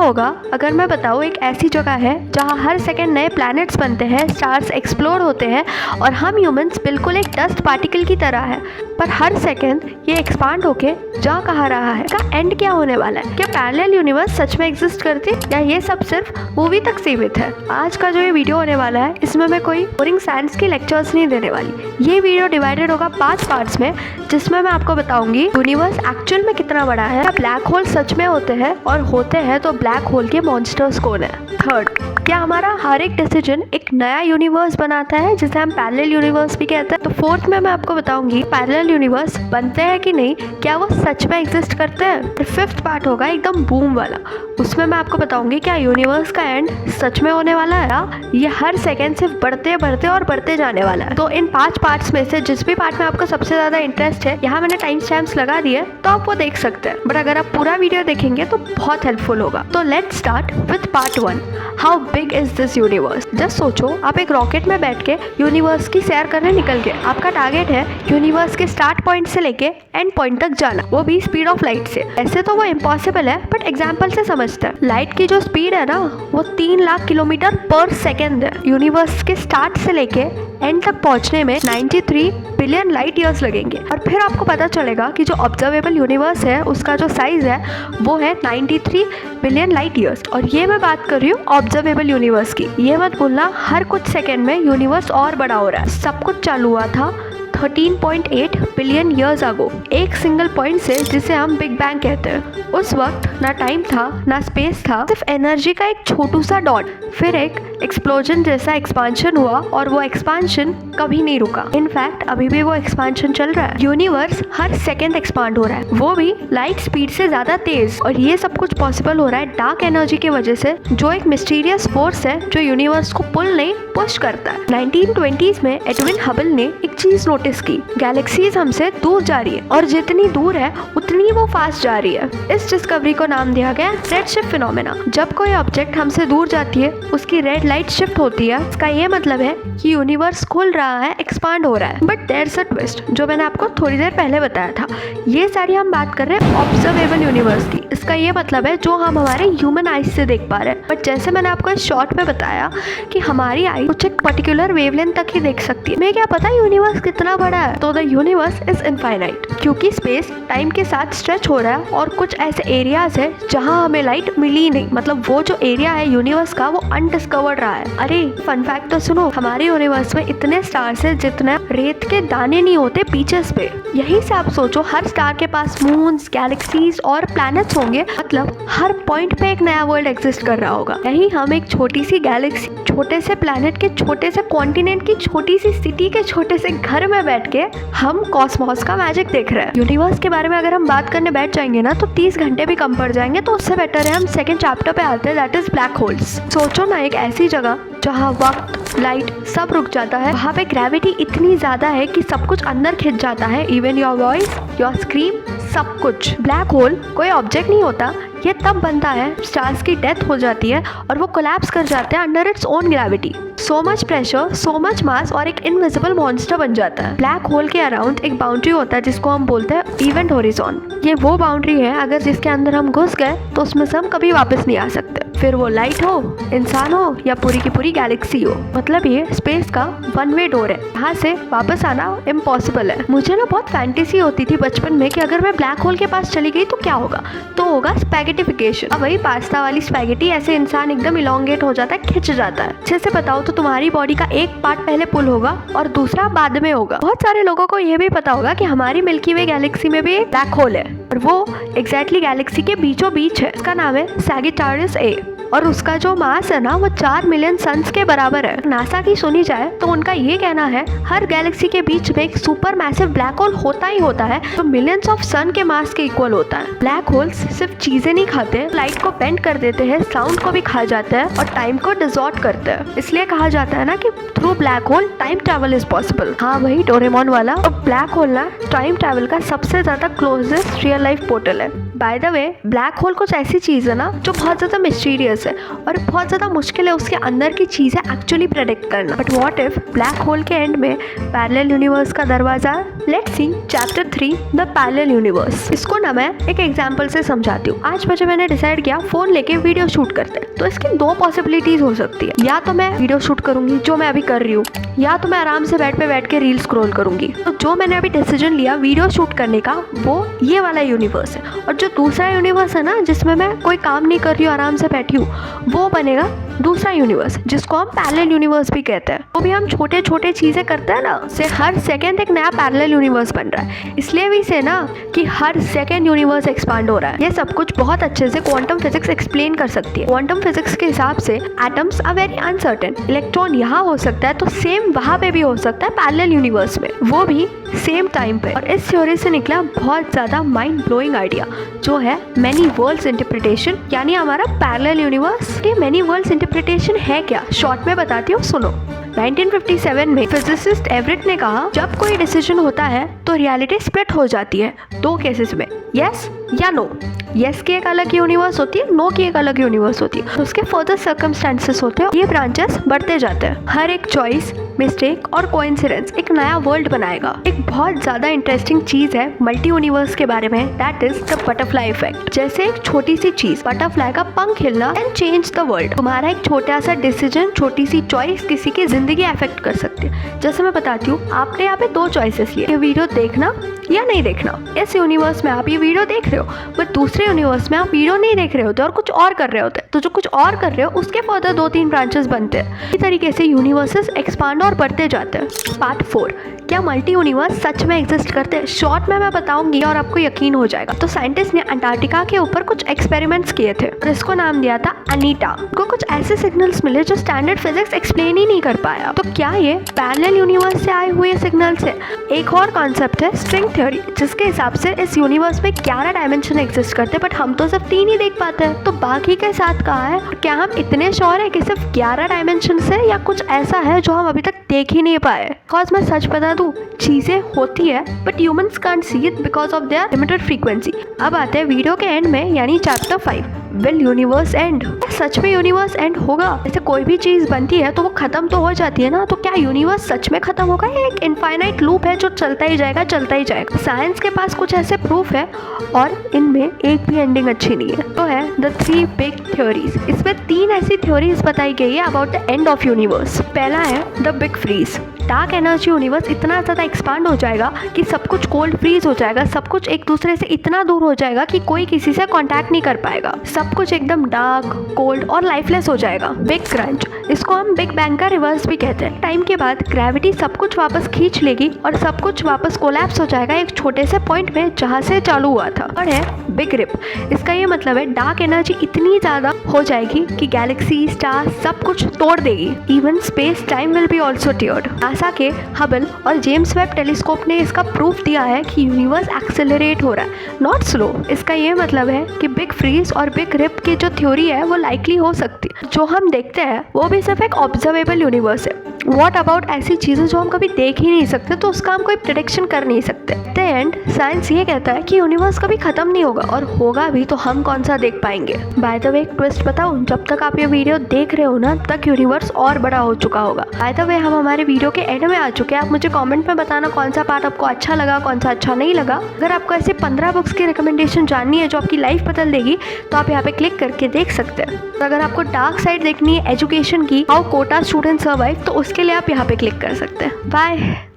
होगा अगर मैं बताऊँ एक ऐसी जगह है जहाँ हर सेकंड नए प्लैनेट्स बनते हैं, स्टार्स एक्सप्लोर होते हैं और हम ह्यूमंस बिल्कुल एक डस्ट पार्टिकल की तरह है, पर हर सेकंड ये एक्सपांड होके जा कहाँ रहा है, इसका एंड क्या होने वाला है, क्या पैरेलल यूनिवर्स सच में एग्जिस्ट करती है या ये सब सिर्फ मूवी तक सीमित है। आज का जो ये वीडियो होने वाला है इसमें मैं कोई बोरिंग साइंस की लेक्चर्स नहीं देने वाली। ये वीडियो डिवाइडेड होगा 5 पार्ट्स में, जिसमें मैं आपको बताऊंगी यूनिवर्स एक्चुअल में कितना बड़ा है, क्या ब्लैक होल सच में होते हैं और होते हैं तो ब्लैक होल के मॉन्स्टर्स कौन है। थर्ड, क्या हमारा हर एक डिसीजन एक नया यूनिवर्स बनाता है जिसे हम पैरेलल यूनिवर्स भी कहते हैं। तो फोर्थ में मैं आपको बताऊंगी पैरेलल यूनिवर्स बनते हैं कि नहीं, क्या वो सच में एग्जिस्ट करते हैं। फिर फिफ्थ पार्ट होगा एकदम बूम वाला, उसमें मैं आपको बताऊंगी क्या यूनिवर्स का एंड सच में होने वाला है या ये हर सेकंड सिर्फ बढ़ते बढ़ते और बढ़ते जाने वाला है। तो इन 5 पार्ट्स में से जिस भी पार्ट में आपको सबसे ज्यादा इंटरेस्ट है, यहाँ मैंने टाइम स्टैम्प्स लगा दिए तो आप वो देख सकते हैं, बट अगर आप पूरा वीडियो देखेंगे तो बहुत हेल्पफुल होगा। तो let's start with part 1, how big is this universe. Just सोचो आप एक रॉकेट में बैठ के यूनिवर्स की सैर करने निकल गए। आपका टारगेट है यूनिवर्स के स्टार्ट पॉइंट से लेके एंड पॉइंट तक जाना, वो भी स्पीड ऑफ लाइट से। ऐसे तो वो इम्पॉसिबल है, बट एग्जाम्पल से समझते हैं। लाइट की जो स्पीड है ना वो 3 लाख किलोमीटर पर सेकेंड है। यूनिवर्स के स्टार्ट से लेके एंड तक पहुंचने में 93 बिलियन लाइट ईयर्स लगेंगे। और फिर आपको पता चलेगा कि जो ऑब्जर्वेबल यूनिवर्स है उसका जो साइज है वो है 93 बिलियन लाइट ईयर्स। और ये मैं बात कर रही हूँ ऑब्जर्वेबल यूनिवर्स की। ये मत भूलना हर कुछ सेकेंड में यूनिवर्स और बड़ा हो रहा है। सब कुछ चालू हुआ था 13.8 बिलियन ईयर्स अगो, एक सिंगल पॉइंट से जिसे हम बिग बैंग कहते हैं। उस वक्त ना टाइम था ना स्पेस था, सिर्फ एनर्जी का एक छोटू सा डॉट। फिर एक एक्सप्लोजन जैसा एक्सपांशन हुआ और वो एक्सपांशन कभी नहीं रुका। इनफैक्ट अभी भी वो एक्सपांशन चल रहा है। यूनिवर्स हर सेकंड एक्सपांड हो रहा है, वो भी लाइट स्पीड से ज्यादा तेज। और ये सब कुछ पॉसिबल हो रहा है डार्क एनर्जी की वजह से, जो एक मिस्टीरियस फोर्स है जो यूनिवर्स को पुल नहीं पुश करता है। 1920s में एडविन हबल ने एक चीज नोटिस की, गैलेक्सीज हमसे दूर जा रही है और जितनी दूर है उतनी वो फास्ट जा रही है। इस डिस्कवरी को नाम दिया गया रेड शिफ्ट फिनोमेना। जब कोई ऑब्जेक्ट हमसे दूर जाती है उसकी रेड लाइट शिफ्ट होती है, इसका ये मतलब है कि यूनिवर्स खुल रहा है, एक्सपांड हो रहा है। बट देयर्स अ ट्विस्ट, जो मैंने आपको थोड़ी देर पहले बताया था। ये सारी हम बात कर रहे हैं ऑब्जर्वेबल यूनिवर्स की। इसका ये मतलब है जो हम हमारे ह्यूमन आइज से देख पा रहे हैं। बट जैसे मैंने आपको इस शॉर्ट में बताया कि हमारी आई कुछ एक पर्टिकुलर वेवलेंथ तक ही देख सकती है। मैं क्या पता यूनिवर्स कितना बड़ा है। तो द यूनिवर्स इज इनफाइनाइट, क्योंकि स्पेस टाइम के साथ स्ट्रेच हो रहा है और कुछ ऐसे एरियाज है जहाँ हमें लाइट मिली नहीं। मतलब वो जो एरिया है यूनिवर्स का वो अनडिस्कवर्ड रहा है। अरे फन फैक्ट तो सुनो, हमारे यूनिवर्स में इतने स्टार्स है जितना रेत के दाने नहीं होते पीचेस पे। यही से आप सोचो हर स्टार के पास मून्स, गैलेक्सीज और प्लैनेट्स होंगे, मतलब हर पॉइंट पे एक नया वर्ल्ड एग्जिस्ट कर रहा होगा। यही हम एक छोटी सी गैलेक्सी, छोटे से प्लैनेट के छोटे से कॉन्टिनेंट की छोटी सी सिटी के छोटे से घर में बैठ के हम कॉस्मोस का मैजिक देख रहे हैं। यूनिवर्स के बारे में अगर हम बात करने बैठ जाएंगे ना तो 30 घंटे भी कम पड़ जाएंगे। तो उससे बेटर है हम सेकंड चैप्टर पे आते हैं, दैट इज ब्लैक होल्स। सोचो ना एक ऐसी जगह जहाँ वक्त, लाइट सब रुक जाता है, वहाँ पे ग्रेविटी इतनी ज्यादा है कि सब कुछ अंदर खिंच जाता है, even your voice, your scream, सब कुछ। ब्लैक होल कोई ऑब्जेक्ट नहीं होता, ये तब बनता है स्टार्स की डेथ हो जाती है और वो कोलैप्स कर जाते हैं under its own gravity. So much pressure, so much mass और एक इनविजिबल मॉन्स्टर बन जाता है। ब्लैक होल के अराउंड एक बाउंड्री होता है जिसको हम बोलते हैं इवेंट होरिजॉन। ये वो बाउंड्री है अगर जिसके अंदर हम घुस गए तो उसमें से हम कभी वापस नहीं आ सकते, फिर वो लाइट हो, इंसान हो या पूरी की पूरी गैलेक्सी हो। मतलब ये स्पेस का वन वे डोर है, यहाँ से वापस आना इम्पॉसिबल है। मुझे ना बहुत फैंटेसी होती थी बचपन में कि अगर मैं ब्लैक होल के पास चली गई तो क्या होगा। तो होगा स्पैगेटिफिकेशन। अब वही पास्ता वाली स्पैगेटी, ऐसे इंसान एकदम इलोंगेट हो जाता है, खिंच जाता है। अच्छे से बताओ तो तुम्हारी बॉडी का एक पार्ट पहले पुल होगा और दूसरा बाद में होगा। बहुत सारे लोगों को ये भी पता होगा कि हमारी मिल्की वे गैलेक्सी में भी एक ब्लैक होल है और वो एग्जैक्टली गैलेक्सी के बीचों बीच है। इसका नाम है सैगिटारियस ए और उसका जो मास है ना वो 4 मिलियन सन्स के बराबर है। नासा की सुनी जाए तो उनका ये कहना है हर गैलेक्सी के बीच में एक सुपर मैसिव ब्लैक होल होता ही होता है जो मिलियंस ऑफ सन के मास के इक्वल होता है। ब्लैक होल्स सिर्फ चीजें नहीं खाते, लाइट को बेंड कर देते हैं, साउंड को भी खा जाते हैं और टाइम को डिसॉर्ट करते हैं। इसलिए कहा जाता है ना कि through black hole time travel is possible. हाँ वही डोरेमोन वाला। और ब्लैक होल ना टाइम ट्रैवल का सबसे ज्यादा क्लोजेस्ट रियल लाइफ पोर्टल है। By the way black hole कुछ ऐसी चीज़ है ना जो बहुत ज़्यादा मिस्टीरियस है और बहुत ज़्यादा मुश्किल है उसके अंदर की चीज़ें एक्चुअली प्रेडिक्ट करना। But what if black hole के एंड में पैरेलल यूनिवर्स का दरवाज़ा है? Let's see chapter 3 the parallel universe. इसको ना मैं एक एग्जाम्पल से समझाती हूँ। आज बजे मैंने डिसाइड किया फ़ोन लेके वीडियो शूट करते हैं, तो इसकी दो पॉसिबिलिटीज़ हो सकती है। या तो मैं वीडियो शूट करूँगी जो मैं अभी कर रही हूँ, या तो मैं आराम से बेड पे बैठ के रील स्क्रॉल करूँगी। तो जो मैंने अभी डिसीजन लिया वीडियो शूट करने का वो ये वाला यूनिवर्स है, और जो दूसरा यूनिवर्स है ना जिसमें मैं कोई काम नहीं कर रही हूँ आराम से बैठी हूँ, वो बनेगा दूसरा यूनिवर्स जिसको हम पैरेलल यूनिवर्स भी कहते हैं। वो भी हम छोटे छोटे चीज़ें करते हैं ना, से हर सेकेंड एक नया पैरेलल यूनिवर्स बन रहा है। इसलिए भी से ना कि हर सेकेंड यूनिवर्स एक्सपांड हो रहा है। ये सब कुछ बहुत अच्छे से क्वांटम फिजिक्स एक्सप्लेन कर सकती है। क्वांटम फिजिक्स के हिसाब से atoms are very uncertain. Electron यहाँ हो सकता है तो सेम वहाँ पे भी हो सकता है पैरेलल यूनिवर्स में, वो भी सेम टाइम पे। और इस थ्योरी से निकला बहुत ज़्यादा माइंड ब्लोइंग आइडिया जो है मैनी वर्ल्ड्स इंटरप्रिटेशन, यानी हमारा पैरेलल यूनिवर्स। ये मैनी वर्ल्ड्स इंटरप्रिटेशन है क्या, शॉर्ट में बताती हूँ, सुनो। 1957 में फिजिसिस्ट एवरेट ने कहा जब कोई डिसीजन होता है तो रियलिटी स्प्लिट हो जाती है दो केसेस में, यस या नो। यस की एक अलग यूनिवर्स होती है, नो की एक अलग यूनिवर्स होती है। तो उसके फर्दर सर्कमस्टेंसेस होते हैं, ये ब्रांचेस बढ़ते जाते हैं। हर एक चॉइस, मिस्टेक और कोइंसिडेंस एक नया वर्ल्ड बनाएगा। एक बहुत ज़्यादा इंटरेस्टिंग चीज़ है मल्टी यूनिवर्स के बारे में, that is the butterfly effect. जैसे एक छोटी सी चीज़ बटरफ्लाई का पंख हिलना कैन चेंज द वर्ल्ड। तुम्हारा एक छोटा सा डिसीजन, छोटी सी चॉइस किसी की जिंदगी अफेक्ट कर सकती है। जैसे मैं बताती हूँ, आपने यहाँ पे दो चॉइसेस लिए, ये वीडियो देखना या नहीं देखना। इस यूनिवर्स में आप ये वीडियो देख रहे हो, बट दूसरे यूनिवर्स में आप वीडियो नहीं देख रहे होते और कुछ और कर रहे होते। तो जो कुछ और कर रहे हो उसके फर्दर 2-3 ब्रांचेस बनते हैं। इसी तरीके से यूनिवर्सेस एक्सपांड और बढ़ते जाते हैं। पार्ट 4, क्या मल्टी यूनिवर्स सच में एग्जिस्ट करते हैं? शॉर्ट में मैं बताऊंगी और आपको यकीन हो जाएगा। तो साइंटिस्ट ने अंटार्कटिका के ऊपर कुछ एक्सपेरिमेंट्स किए थे और इसको नाम दिया था अनीटा। उनको कुछ ऐसे सिग्नल्स मिले जो स्टैंडर्ड फिजिक्स एक्सप्लेन ही नहीं कर पाया। तो क्या ये पैरेलल यूनिवर्स से आए हुए सिग्नल्स है? एक और कॉन्सेप्ट है स्ट्रिंग थ्योरी, जिसके हिसाब से इस यूनिवर्स में 11 डायमेंशन एग्जिस्ट करते हैं, बट हम तो सिर्फ 3 ही देख पाते हैं। तो बाकी के साथ कहाँ है? क्या हम इतने श्योर है कि सिर्फ 11 डायमेंशन है या कुछ ऐसा है जो हम अभी तक देख ही नहीं पाए? बिकॉज मैं सच बता दूं, चीजें होती है but humans can't see it because of their limited frequency. अब आते हैं वीडियो के एंड में, यानी चैप्टर 5, विल यूनिवर्स एंड? सच में यूनिवर्स एंड होगा? जैसे कोई भी चीज बनती है तो वो खत्म तो हो जाती है ना, तो क्या यूनिवर्स सच में खत्म होगा या एक इनफाइनाइट लूप है जो चलता ही जाएगा चलता ही जाएगा? साइंस के पास कुछ ऐसे प्रूफ है और इनमें एक भी एंडिंग अच्छी नहीं है। तो है द 3 बिग थ्योरीज। इसमें 3 ऐसी थ्योरीज बताई गई है about the end of universe. पहला है the big freeze. Dark energy universe इतना ज़्यादा एक्सपांड हो जाएगा कि सब कुछ कोल्ड फ्रीज हो जाएगा, सब कुछ एक दूसरे से इतना दूर हो जाएगा कि कोई किसी से कांटेक्ट नहीं कर पाएगा। सब कुछ एकदम डार्क, कोल्ड और लाइफलेस हो जाएगा। बिग क्रंच, इसको हम बिग बैंग का रिवर्स भी कहते हैं। टाइम के बाद ग्रेविटी सब कुछ वापस खींच लेगी और सब कुछ वापस कोलैप्स हो जाएगा एक छोटे से पॉइंट में जहाँ से चालू हुआ था। और है बिग रिप। इसका ये मतलब है डार्क एनर्जी इतनी ज़्यादा हो जाएगी कि गैलेक्सी, स्टार सब कुछ तोड़ देगी। Even space time will be also teared. NASA के हबल और जेम्स वेब टेलीस्कोप ने इसका प्रूफ दिया है कि यूनिवर्स एक्सेलरेट हो रहा है, नॉट स्लो। इसका ये मतलब है कि बिग फ्रीज और बिग रिप की जो थ्योरी है वो लाइकली हो सकती है। जो हम देखते हैं वो भी सिर्फ एक ऑब्जर्वेबल यूनिवर्स है। व्हाट अबाउट ऐसी चीज़ें जो हम कभी देख ही नहीं सकते, तो उसका हम कोई प्रेडिक्शन कर नहीं सकते। द एंड साइंस ये कहता है कि यूनिवर्स कभी खत्म नहीं होगा, और होगा भी तो हम कौन सा देख पाएंगे। बाय द वे एक ट्विस्ट बताऊं, जब तक आप ये वीडियो देख रहे हो ना तक यूनिवर्स और बड़ा हो चुका होगा। बाय द वे हम हमारे वीडियो के एंड में आ चुके हैं। आप मुझे कमेंट में बताना कौन सा पार्ट आपको अच्छा लगा, कौन सा अच्छा नहीं लगा। अगर आपको ऐसे 15 बुक्स की रिकमेंडेशन जाननी है जो आपकी लाइफ बदल देगी, तो आप यहाँ पे क्लिक करके देख सकते हैं। तो अगर आपको डार्क साइड देखनी है एजुकेशन की, हाउ कोटा स्टूडेंट सर्वाइव, तो उसके लिए आप यहाँ पे क्लिक कर सकते हैं। बाय।